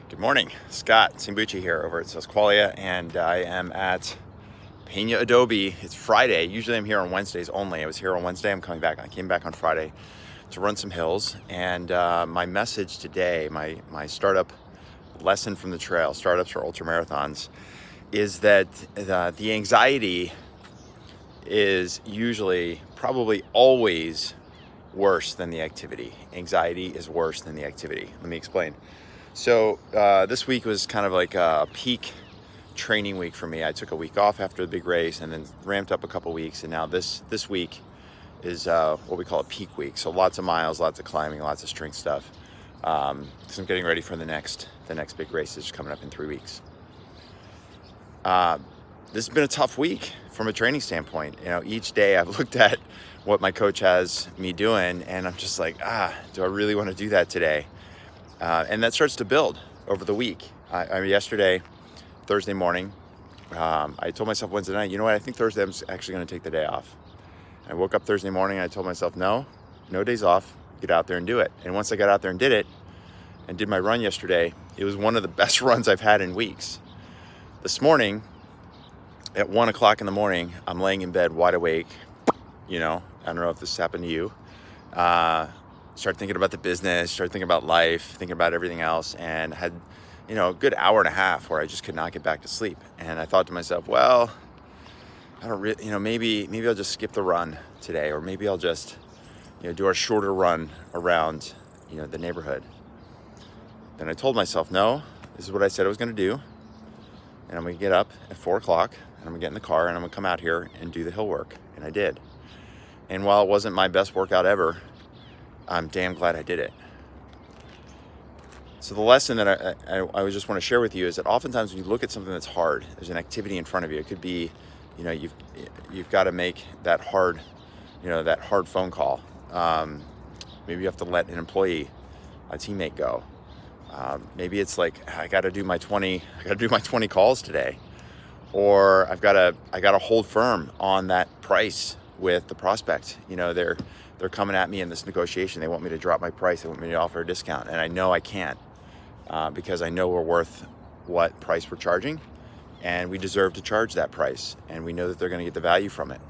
Good morning, Scott Simbucci here over at Susquehanna, and I am at Pena Adobe. It's Friday. Usually I'm here on Wednesdays only. I was here on Wednesday. I came back on Friday to run some hills, and my message today, my startup lesson from the trail, startups or ultra marathons, is that the anxiety is usually, probably always, worse than the activity. Anxiety is worse than the activity. Let me explain. So this week was kind of like a peak training week for me. I took a week off after the big race and then ramped up a couple weeks, and now this week is what we call a peak week. So lots of miles, lots of climbing, lots of strength stuff. So I'm getting ready for the next big race that's coming up in 3 weeks. This has been a tough week from a training standpoint. You know, each day I've looked at what my coach has me doing, and I'm just like, do I really want to do that today? And that starts to build over the week. Yesterday, Thursday morning, I told myself Wednesday night, you know what, I think Thursday I'm actually going to take the day off. I woke up Thursday morning and I told myself, no days off, get out there and do it. And once I got out there and did it, and did my run yesterday, it was one of the best runs I've had in weeks. This morning, at 1 o'clock in the morning, I'm laying in bed wide awake. You know, I don't know if this happened to you. Start thinking about the business, start thinking about life, thinking about everything else, and had, a good hour and a half where I just could not get back to sleep. And I thought to myself, well, I don't really, maybe I'll just skip the run today, or maybe I'll just, do a shorter run around, the neighborhood. Then I told myself, no, this is what I said I was going to do, and I'm going to get up at 4 o'clock, and I'm going to get in the car, and I'm going to come out here and do the hill work. And I did. And while it wasn't my best workout ever, I'm damn glad I did it. So the lesson that I just want to share with you is that oftentimes when you look at something that's hard, there's an activity in front of you. It could be, you've got to make that hard phone call. Maybe you have to let an employee, a teammate go. Maybe it's like, I got to do my 20 calls today, or I got to hold firm on that price with the prospect. They're coming at me in this negotiation. They want me to drop my price. They want me to offer a discount. And I know I can't because I know we're worth what price we're charging, and we deserve to charge that price. And we know that they're going to get the value from it.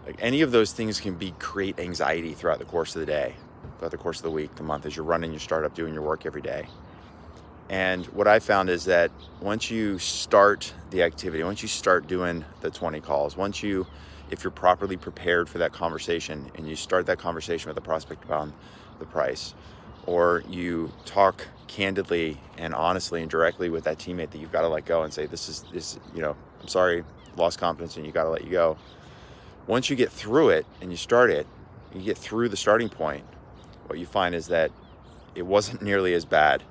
Like, any of those things can create anxiety throughout the course of the day, throughout the course of the week, the month, as you're running your startup, doing your work every day. And what I found is that once you start the activity, once you start doing the 20 calls, if you're properly prepared for that conversation and you start that conversation with the prospect about the price, or you talk candidly and honestly and directly with that teammate that you've got to let go and say, I'm sorry, lost confidence, and you got to let you go. Once you get through it and you get through the starting point, what you find is that it wasn't nearly as bad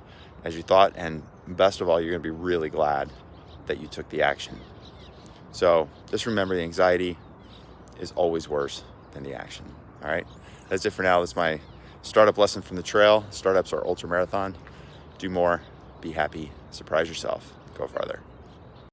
as you thought. And best of all, you're going to be really glad that you took the action. So just remember, the anxiety is always worse than the action. All right, that's it for now. That's my startup lesson from the trail. Startups are ultra marathon. Do more, be happy, surprise yourself, go farther.